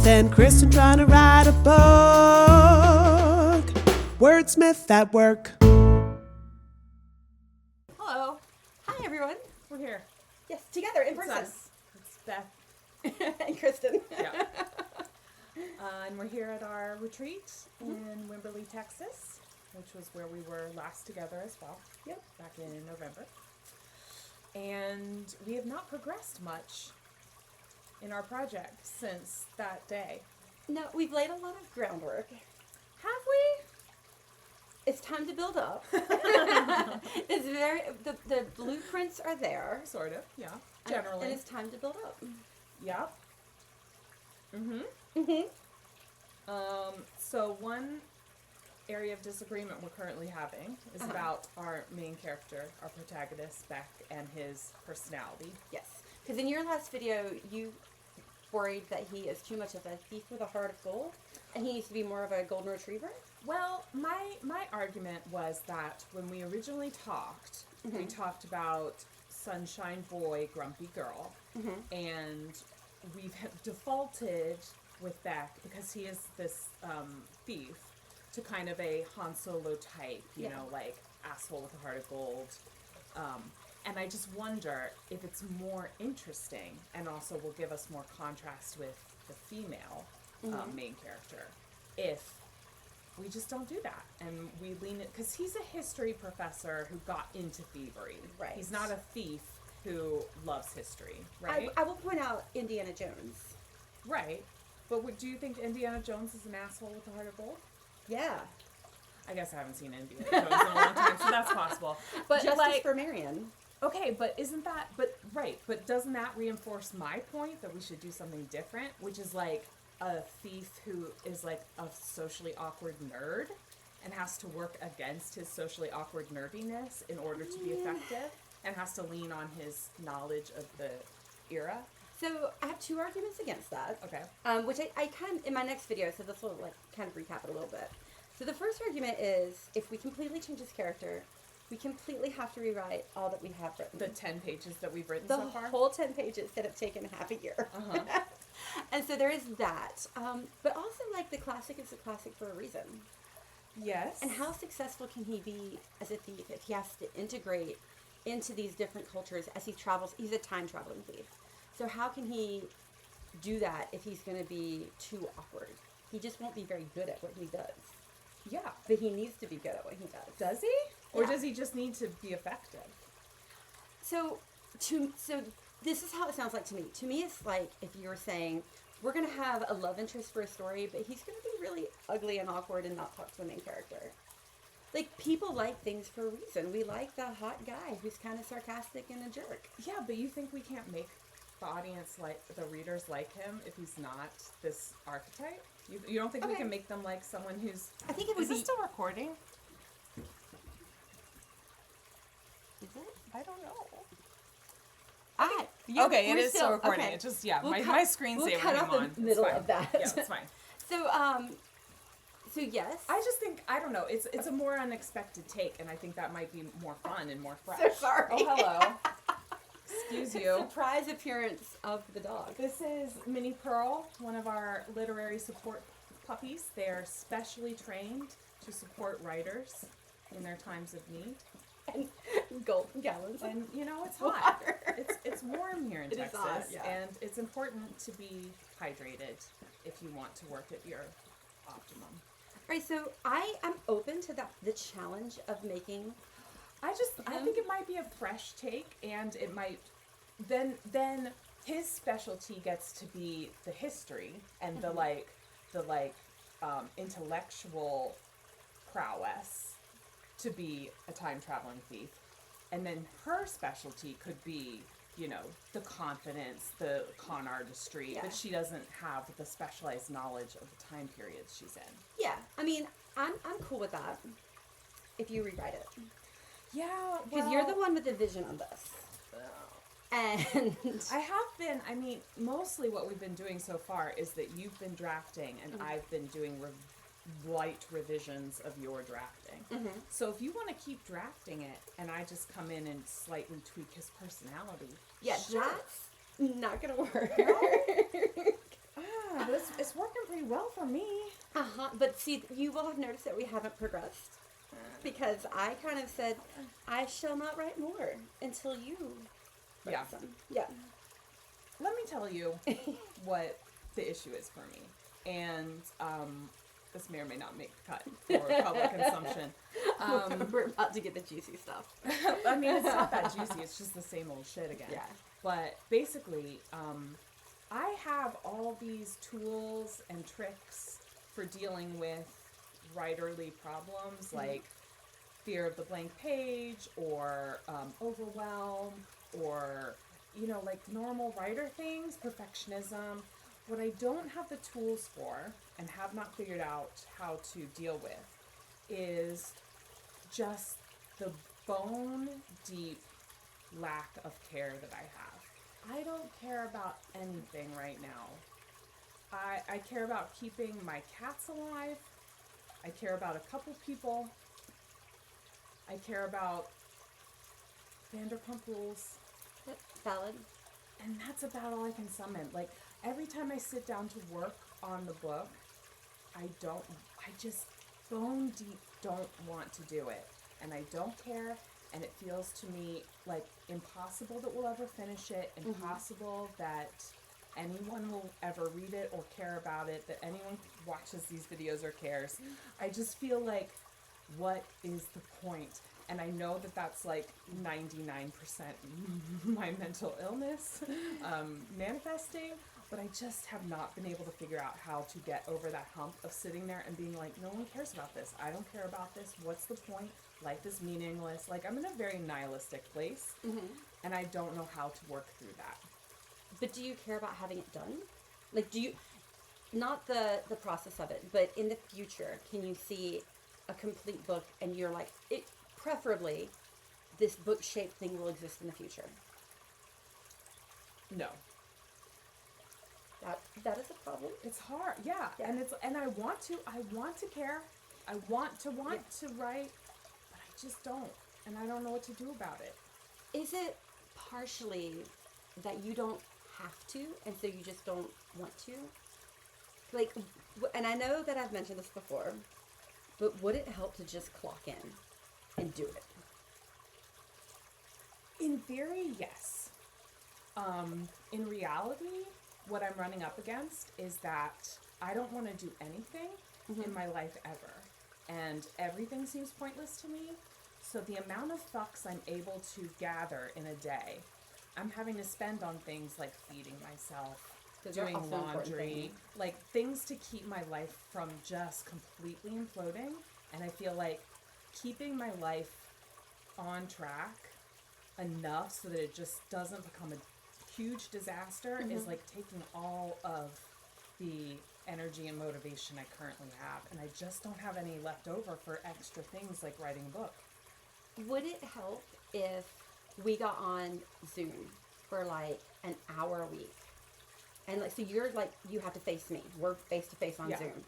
Beth and Cristin trying to write a book. Wordsmith at work. Hello. Hi, everyone. We're here. Yes, together in It's person. us. It's Beth. And Cristin. Yeah. And we're here at our retreat in Wimberley, Texas, which was where we were last together as well. Yep. Back in November. And we have not progressed much in our project since that day. No, we've laid a lot of groundwork. Have we? It's time to build up. It's the blueprints are there. Sort of, yeah. Generally. And it's time to build up. Yep. So one area of disagreement we're currently having is about our main character, our protagonist, Beck, and his personality. Yes. Because in your last video, you worried that he is too much of a thief with a heart of gold, and he needs to be more of a golden retriever. Well, my argument was that when we originally talked, we talked about Sunshine Boy, Grumpy Girl, and we've defaulted with Beck, because he is this thief, to kind of a Han Solo type, you know, like asshole with a heart of gold. And I just wonder if it's more interesting and also will give us more contrast with the female main character if we just don't do that and we lean it, because he's a history professor who got into thievery. Right. He's not a thief who loves history, right? I will point out Indiana Jones. Right. But do you think Indiana Jones is an asshole with a heart of gold? Yeah. I guess I haven't seen Indiana Jones in a long time, so that's possible. But Justice for Marion. Okay, but but doesn't that reinforce my point that we should do something different, which is like a thief who is like a socially awkward nerd and has to work against his socially awkward nerdiness in order to be effective and has to lean on his knowledge of the era? So I have two arguments against that. Okay. Which I kind in my next video, so this will like kind of recap it a little bit. So the first argument is if we completely change his character, we completely have to rewrite all that we have written. The 10 pages that we've written the so far? whole 10 pages that have taken half a year. And so there is that. But also, like, the classic is a classic for a reason. Yes. And how successful can he be as a thief if he has to integrate into these different cultures as he travels? He's a time-traveling thief. So how can he do that if he's going to be too awkward? He just won't be very good at what he does. Yeah. But he needs to be good at what he does. Does he? Or does he just need to be effective? So this is how it sounds like to me. To me, it's like if you were saying, we're going to have a love interest for a story, but he's going to be really ugly and awkward and not talk to the main character. Like, people like things for a reason. We like the hot guy who's kind of sarcastic and a jerk. Yeah, but you think we can't make the audience, like the readers, like him if he's not this archetype? You don't think we can make them like someone who's... I think it would Is be... this still recording? Is it? I don't know. Okay, it is still recording. Okay. It just, We'll my screensaver cut came off on. the middle fine. of that. Yeah, it's fine. So yes. I just think, I don't know, it's a more unexpected take, and I think that might be more fun and more fresh. So sorry. Oh, hello. Excuse you. Surprise appearance of the dog. This is Minnie Pearl, one of our literary support puppies. They're specially trained to support writers in their times of need. And golden gallons. And you know, it's hot. Water. It's warm here in It is Texas, hot, yeah. and it's important to be hydrated if you want to work at your optimum. Right, so I am open to the challenge of making. I think it might be a fresh take, and it might then his specialty gets to be the history and the intellectual prowess to be a time traveling thief, and then her specialty could be, you know, the confidence, the con artistry, but she doesn't have the specialized knowledge of the time period she's in. Yeah, I mean, I'm cool with that. If you rewrite it, Yeah, because you're the one with the vision on this. And I have been, I mean, mostly what we've been doing so far is that you've been drafting and I've been doing light revisions of your drafting. So if you want to keep drafting it and I just come in and slightly tweak his personality. yeah, sure. that's not gonna work. But it's working. for me. But see, you will have noticed that we haven't progressed. Because I kind of said, I shall not write more until you write Yeah. some. Yeah. Let me tell you what the issue is for me. And this may or may not make the cut for public consumption. We're about to get the juicy stuff. I mean, it's not that juicy. It's just the same old shit again. Yeah. But basically, I have all these tools and tricks for dealing with writerly problems, like fear of the blank page, or overwhelm, or, you know, like normal writer things, perfectionism. What I don't have the tools for and have not figured out how to deal with is just the bone deep lack of care that I have. I don't care about anything right now. I care about keeping my cats alive. I care about a couple people. I care about Vanderpump Rules. Yep, valid. And that's about all I can summon. Like, every time I sit down to work on the book, I just bone deep don't want to do it. And I don't care. And it feels to me like impossible that we'll ever finish it. Impossible that anyone will ever read it or care about it. That anyone watches these videos or cares. I just feel like, what is the point? And I know that that's like 99% my mental illness manifesting, but I just have not been able to figure out how to get over that hump of sitting there and being like, no one cares about this. I don't care about this. What's the point? Life is meaningless. Like, I'm in a very nihilistic place, and I don't know how to work through that. But do you care about having it done? Like, do you, not the process of it, but in the future, can you see a complete book and you're like, preferably, this book-shaped thing will exist in the future? No. That is a problem. It's hard, yeah. Yeah. And I want to care. I want to write, but I just don't. And I don't know what to do about it. Is it partially that you don't have to, and so you just don't want to? Like, and I know that I've mentioned this before, but would it help to just clock in and do it? In theory, yes. In reality, what I'm running up against is that I don't want to do anything in my life ever. And everything seems pointless to me. So the amount of fucks I'm able to gather in a day, I'm having to spend on things like feeding myself, doing laundry, like things to keep my life from just completely imploding. And I feel like keeping my life on track enough so that it just doesn't become a huge disaster is like taking all of the energy and motivation I currently have, and I just don't have any left over for extra things like writing a book. Would it help if we got on Zoom for like an hour a week? And like, so you're like, you have to face me. We're face to face on Zoom.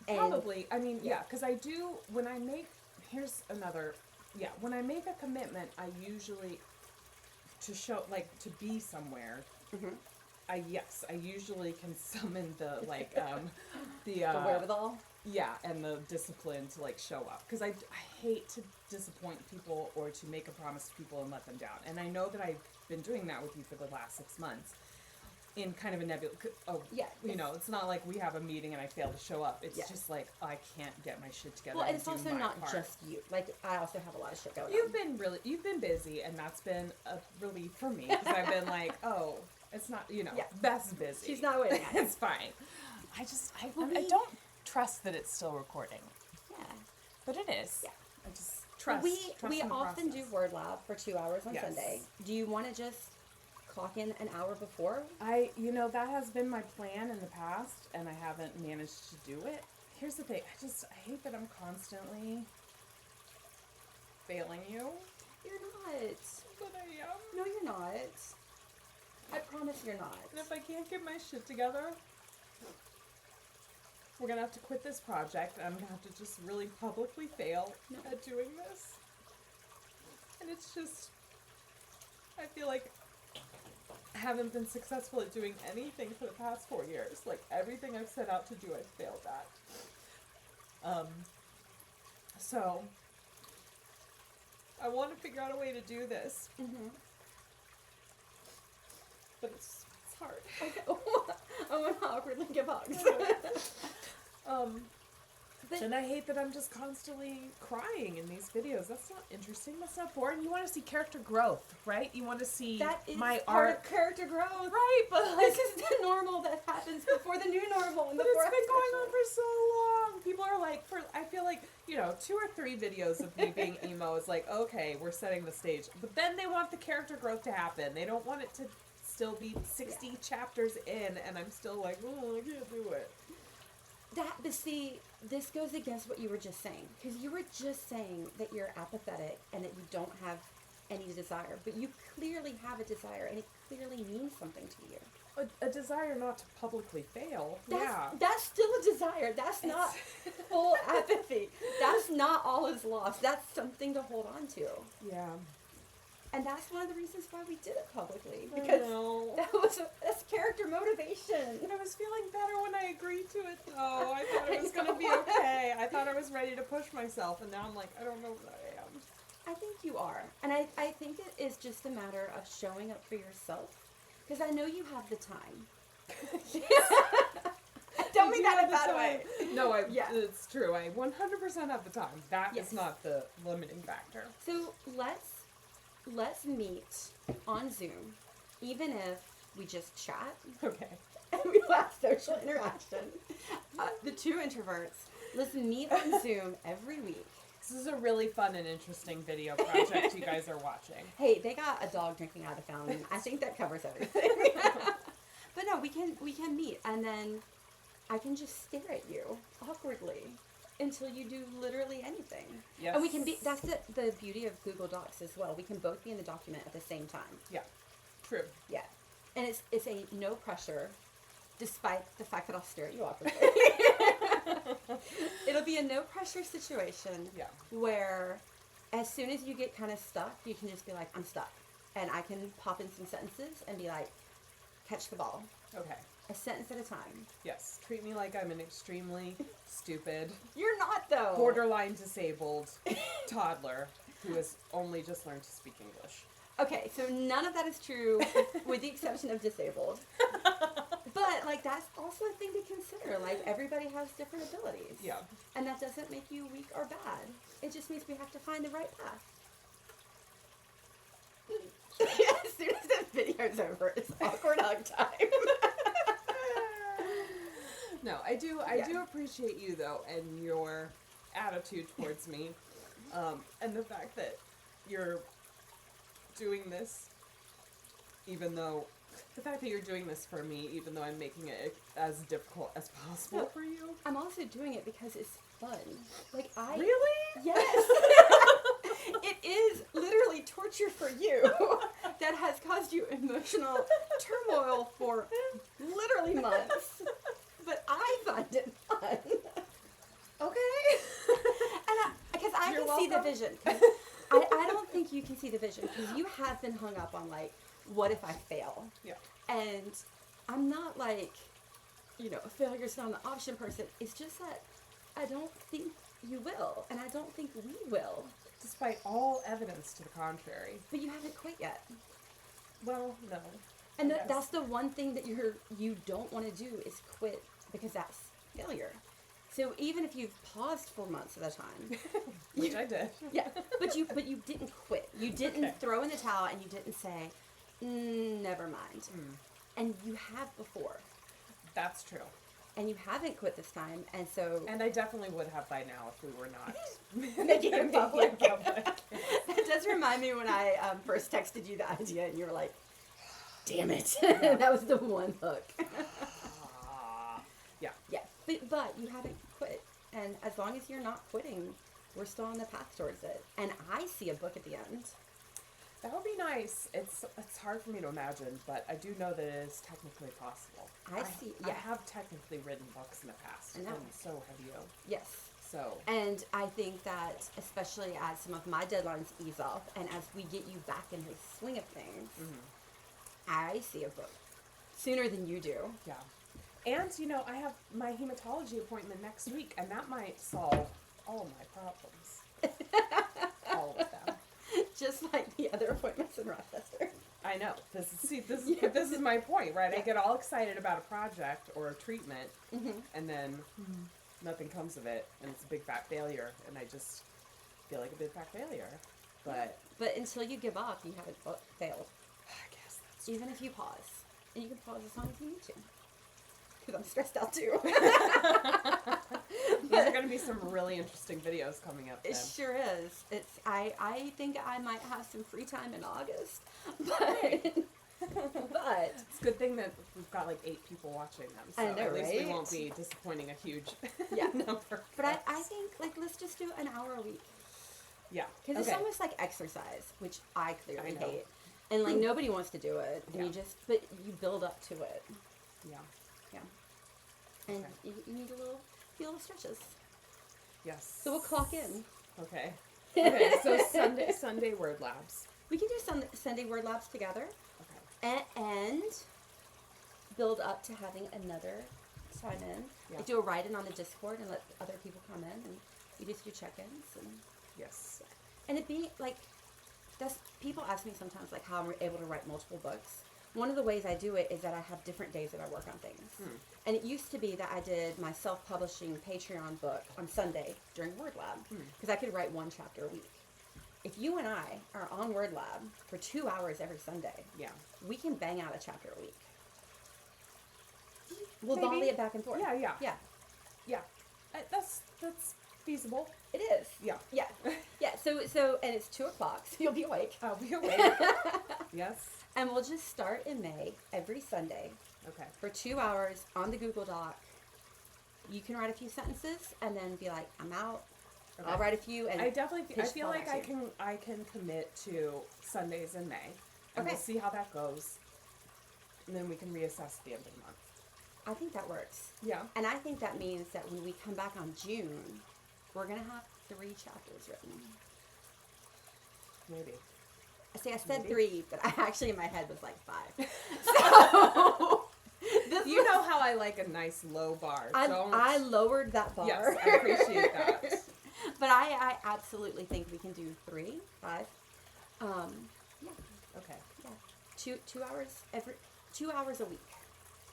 Probably. I mean, yeah, because I do, when I make, when I make a commitment, I usually, to show, like, to be somewhere, I usually can summon the, like, the wherewithal? Yeah, and the discipline to, like, show up. Because I hate to disappoint people or to make a promise to people and let them down. And I know that I've been doing that with you for the last 6 months. In kind of a nebulous, you know, it's not like we have a meeting and I fail to show up. It's just like, I can't get my shit together. Well, and it's do also my not part. just you. Like, I also have a lot of shit going on. You've been busy, and that's been a relief for me, because I've been like, oh, it's not, you know, Beth's busy. She's not waiting. It's fine. I don't trust that it's still recording. Yeah. But it is. Yeah. I just trust. We in the often do process. Word Lab for 2 hours on Yes. Sunday. Do you want to just clock in an hour before? That has been my plan in the past, and I haven't managed to do it. Here's the thing, I hate that I'm constantly failing you. You're not. But I am. No, you're not. I promise you're not. And if I can't get my shit together, we're gonna have to quit this project, and I'm gonna have to just really publicly fail at doing this. And it's just, I feel like haven't been successful at doing anything for the past 4 years. Like, everything I've set out to do, I've failed at. So, I want to figure out a way to do this. Mm-hmm. But it's hard. I want to awkwardly give hugs. But And I hate that I'm just constantly crying in these videos. That's not interesting. That's not boring. You want to see character growth, right? You want to see that is my part arc. of character growth. Right, but like, This is the normal that happens before the new normal. but it's been going on for so long. People are like, I feel like, 2 or 3 videos of me being emo is like, okay, we're setting the stage. But then they want the character growth to happen. They don't want it to still be 60 chapters in, and I'm still like, oh, I can't do it. But see, this goes against what you were just saying. Because you were just saying that you're apathetic and that you don't have any desire. But you clearly have a desire, and it clearly means something to you. A desire not to publicly fail. That's still a desire. That's not full apathy. That's not all is lost. That's something to hold on to. Yeah. And that's one of the reasons why we did it publicly. Because that's character motivation. And I was feeling better when I agreed to it, though. I thought it was going to be okay. I thought I was ready to push myself, and now I'm like, I don't know what I am. I think you are. And I think it is just a matter of showing up for yourself. Because I know you have the time. Don't mean that in a bad way. No, it's true. I 100% have the time. That is not the limiting factor. So let's meet on Zoom, even if we just chat. Okay. And we will have social interaction. The 2 introverts, let's meet on Zoom every week. This is a really fun and interesting video project you guys are watching. Hey, they got a dog drinking out of the fountain. I think that covers everything. But no, we can meet, and then I can just stare at you awkwardly until you do literally anything. Yes. And we can be, that's the beauty of Google Docs as well. We can both be in the document at the same time. Yeah. True. Yeah. And it's a no pressure, despite the fact that I'll stare at you awkwardly. It'll be a no pressure situation where as soon as you get kind of stuck, you can just be like, I'm stuck. And I can pop in some sentences and be like, catch the ball. Okay. A sentence at a time. Yes. Treat me like I'm an extremely stupid, You're not, though. borderline disabled toddler who has only just learned to speak English. Okay, so none of that is true with the exception of disabled. But, like, that's also a thing to consider. Like, everybody has different abilities. Yeah. And that doesn't make you weak or bad. It just means we have to find the right path. As soon as this video's over, it's awkward hug time. No, I do appreciate you, though, and your attitude towards me, and the fact that you're doing this, the fact that you're doing this for me, even though I'm making it as difficult as possible for you. I'm also doing it because it's fun. Like, Really? Yes! It is literally torture for you that has caused you emotional turmoil for literally months. But I find it fun. Okay. And because I You're can see the welcome. vision. I don't think you can see the vision because you have been hung up on, like, what if I fail? Yeah. And I'm not like, a failure's not an option person. It's just that I don't think you will, and I don't think we will. Despite all evidence to the contrary. But you haven't quit yet. Well, no. And Yes. that's the one thing that you don't want to do is quit because that's failure. So even if you've paused for months at a time, Which I did. yeah, but you didn't quit. You didn't throw in the towel, and you didn't say, never mind. And you have before. That's true. And you haven't quit this time, and so... And I definitely would have by now if we were not making it public. public. That does remind me when I first texted you the idea, and you were like, damn it. That was the one hook. Yeah. Yeah, but you haven't quit. And as long as you're not quitting, we're still on the path towards it. And I see a book at the end. That would be nice. It's hard for me to imagine, but I do know that it is technically possible. I see, yeah. I have technically written books in the past, I know. and so have you. Yes. So. And I think that, especially as some of my deadlines ease off, and as we get you back in the swing of things, I see a book sooner than you do. Yeah. And, you know, I have my hematology appointment next week, and that might solve all of my problems. All of them. Just like the other appointments in Rochester. I know. This is my point, right? I get all excited about a project or a treatment, and then nothing comes of it, and it's a big fat failure, and I just feel like a big fat failure. But until you give up, you haven't failed. I guess that's Even if you pause. And you can pause as long as you need to. Because I'm stressed out too. These are going to be some really interesting videos coming up then. It sure is. I think I might have some free time in August. But It's a good thing that we've got like 8 people watching them, so I know, at least we right? won't be disappointing a huge number. But I think, like, let's just do an hour a week. Yeah. Because it's almost like exercise, which I clearly hate. And, like, nobody wants to do it. And but you build up to it. Yeah. Yeah. And you need a little stretches. Yes. So we'll clock in. Okay. Okay, so Sunday word labs. We can do Sunday word labs together. Okay. And build up to having another sign in. Yeah. Like, do a write-in on the Discord and let other people come in. And you just do check-ins. And Yes. it be, like, people ask me sometimes, like, how I'm able to write multiple books. One of the ways I do it is that I have different days that I work on things. And it used to be that I did my self-publishing Patreon book on Sunday during Word Lab, because I could write 1 chapter a week. If you and I are on Word Lab for 2 hours every Sunday, we can bang out a chapter a week. We'll volley it back and forth. Yeah. That's feasible. It is. Yeah. Yeah. So and it's 2:00, so you'll be awake. I'll be awake. Yes. And we'll just start in May every Sunday. Okay. For 2 hours on the Google Doc. You can write a few sentences and then be like, I'm out. Okay. I'll write a few. And I feel like I I can commit to Sundays in May, and Okay. we'll see how that goes, and then we can reassess at the end of the month. I think that works. Yeah. And I think that means that when we come back on June, we're going to have 3 chapters written. Maybe. See, I said 3, but I actually in my head was like 5. So You know how I like a nice low bar. I lowered that bar. Yes, I appreciate that. But I absolutely think we can do 3, 5. Yeah. Okay. Yeah. 2 hours 2 hours a week.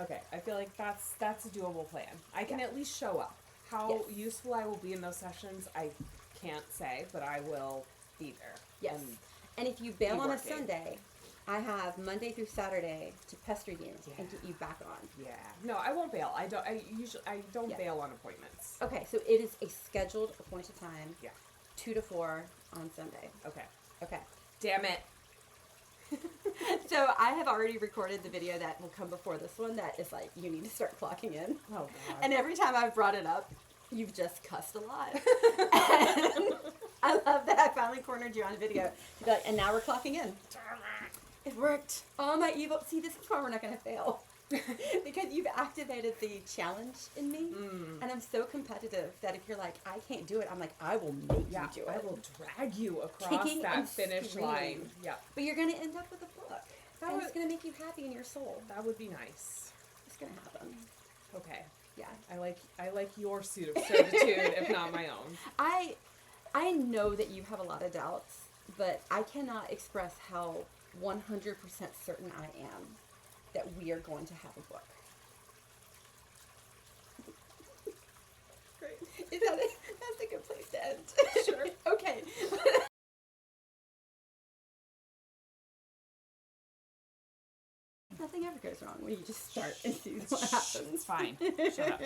Okay. I feel like that's a doable plan. I can at least show up. How useful I will be in those sessions, I can't say, but I will be there. Yes. And if you bail on a working. Sunday, I have Monday through Saturday to pester you and get you back on. Yeah. No, I won't bail. I don't bail on appointments. Okay, so it is a scheduled appointed time. Yeah. 2 to 4 on Sunday. Okay. Okay. Damn it. So I have already recorded the video that will come before this one that is like, you need to start clocking in. Oh, God. And every time I've brought it up, you've just cussed a lot. And I love that I finally cornered you on video. You'd be like, and now we're clocking in. It worked. Oh, my evil. See, this is why we're not going to fail. Because you've activated the challenge in me. And I'm so competitive that if you're like, I can't do it, I'm like, I will make you do it. I will drag you across Kicking that and finish screaming. line. Yeah. But you're going to end up with a book. And it's going to make you happy in your soul. That would be nice. It's going to happen. Okay. Yeah. I like your suit of certitude, if not my own. I know that you have a lot of doubts, but I cannot express how 100% certain I am that we are going to have a book. Great. That's a good place to end. Sure. Okay. Nothing ever goes wrong when you just start and see what happens. It's fine. Shut up.